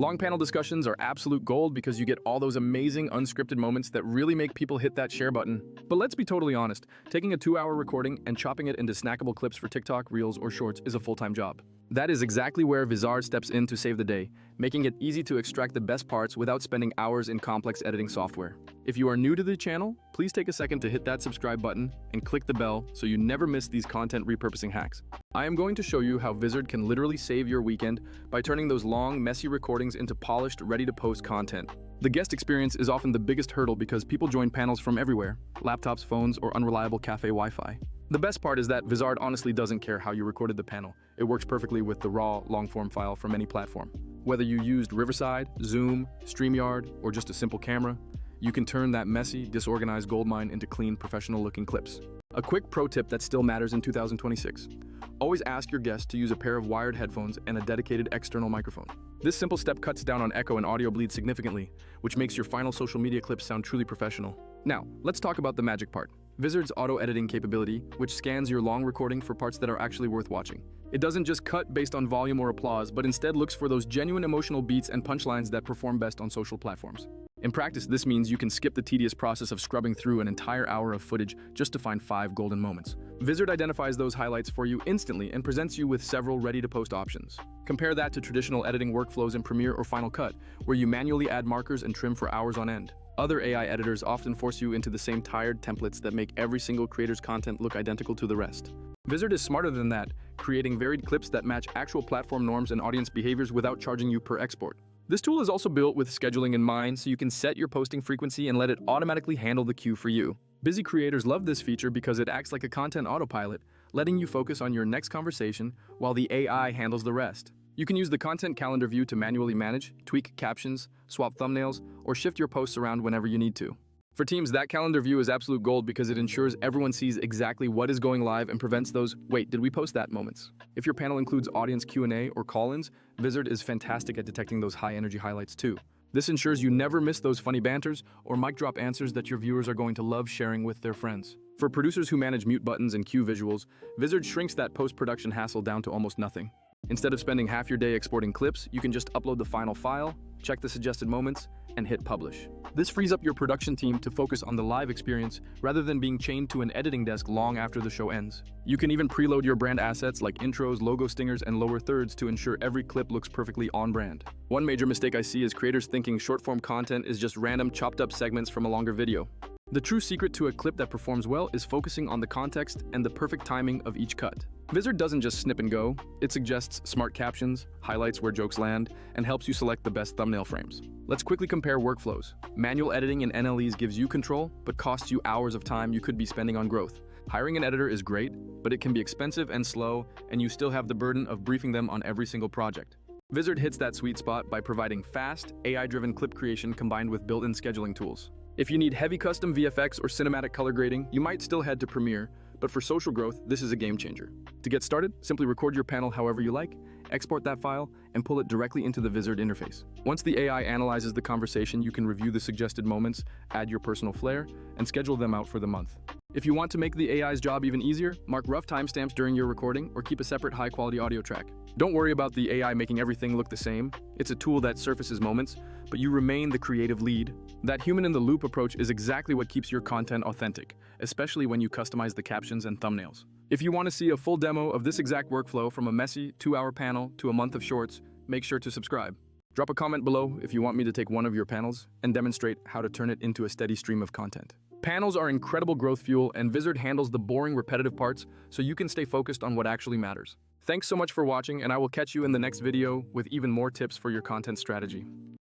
Long panel discussions are absolute gold because you get all those amazing unscripted moments that really make people hit that share button. But let's be totally honest, taking a 2-hour recording and chopping it into snackable clips for TikTok, Reels, or Shorts is a full-time job. That is exactly where Vizard steps in to save the day, making it easy to extract the best parts without spending hours in complex editing software. If you are new to the channel, please take a second to hit that subscribe button and click the bell so you never miss these content repurposing hacks. I am going to show you how Vizard can literally save your weekend by turning those long, messy recordings into polished, ready-to-post content. The guest experience is often the biggest hurdle because people join panels from everywhere, laptops, phones, or unreliable cafe Wi-Fi. The best part is that Vizard honestly doesn't care how you recorded the panel. It works perfectly with the raw, long-form file from any platform. Whether you used Riverside, Zoom, StreamYard, or just a simple camera, you can turn that messy, disorganized goldmine into clean, professional-looking clips. A quick pro tip that still matters in 2026. Always ask your guests to use a pair of wired headphones and a dedicated external microphone. This simple step cuts down on echo and audio bleed significantly, which makes your final social media clips sound truly professional. Now, let's talk about the magic part. Vizard's auto-editing capability, which scans your long recording for parts that are actually worth watching. It doesn't just cut based on volume or applause, but instead looks for those genuine emotional beats and punchlines that perform best on social platforms. In practice, this means you can skip the tedious process of scrubbing through an entire hour of footage just to find 5 golden moments. Vizard identifies those highlights for you instantly and presents you with several ready-to-post options. Compare that to traditional editing workflows in Premiere or Final Cut, where you manually add markers and trim for hours on end. Other AI editors often force you into the same tired templates that make every single creator's content look identical to the rest. Vizard is smarter than that, creating varied clips that match actual platform norms and audience behaviors without charging you per export. This tool is also built with scheduling in mind, so you can set your posting frequency and let it automatically handle the queue for you. Busy creators love this feature because it acts like a content autopilot, letting you focus on your next conversation while the AI handles the rest. You can use the content calendar view to manually manage, tweak captions, swap thumbnails, or shift your posts around whenever you need to. For teams, that calendar view is absolute gold because it ensures everyone sees exactly what is going live and prevents those "wait, did we post that?" moments. If your panel includes audience Q&A or call-ins, Vizard is fantastic at detecting those high-energy highlights too. This ensures you never miss those funny banters or mic drop answers that your viewers are going to love sharing with their friends. For producers who manage mute buttons and cue visuals, Vizard shrinks that post-production hassle down to almost nothing. Instead of spending half your day exporting clips, you can just upload the final file, check the suggested moments, and hit publish. This frees up your production team to focus on the live experience rather than being chained to an editing desk long after the show ends. You can even preload your brand assets like intros, logo stingers, and lower thirds to ensure every clip looks perfectly on brand. One major mistake I see is creators thinking short-form content is just random chopped-up segments from a longer video. The true secret to a clip that performs well is focusing on the context and the perfect timing of each cut. Vizard doesn't just snip and go, it suggests smart captions, highlights where jokes land, and helps you select the best thumbnail frames. Let's quickly compare workflows. Manual editing in NLEs gives you control, but costs you hours of time you could be spending on growth. Hiring an editor is great, but it can be expensive and slow, and you still have the burden of briefing them on every single project. Vizard hits that sweet spot by providing fast, AI-driven clip creation combined with built-in scheduling tools. If you need heavy custom VFX or cinematic color grading, you might still head to Premiere, but for social growth, this is a game changer. To get started, simply record your panel however you like, export that file, and pull it directly into the Vizard interface. Once the AI analyzes the conversation, you can review the suggested moments, add your personal flair, and schedule them out for the month. If you want to make the AI's job even easier, mark rough timestamps during your recording or keep a separate high-quality audio track. Don't worry about the AI making everything look the same. It's a tool that surfaces moments, but you remain the creative lead. That human-in-the-loop approach is exactly what keeps your content authentic, especially when you customize the captions and thumbnails. If you want to see a full demo of this exact workflow from a messy 2-hour panel to a month of shorts, make sure to subscribe. Drop a comment below if you want me to take one of your panels and demonstrate how to turn it into a steady stream of content. Panels are incredible growth fuel, and Vizard handles the boring, repetitive parts so you can stay focused on what actually matters. Thanks so much for watching, and I will catch you in the next video with even more tips for your content strategy.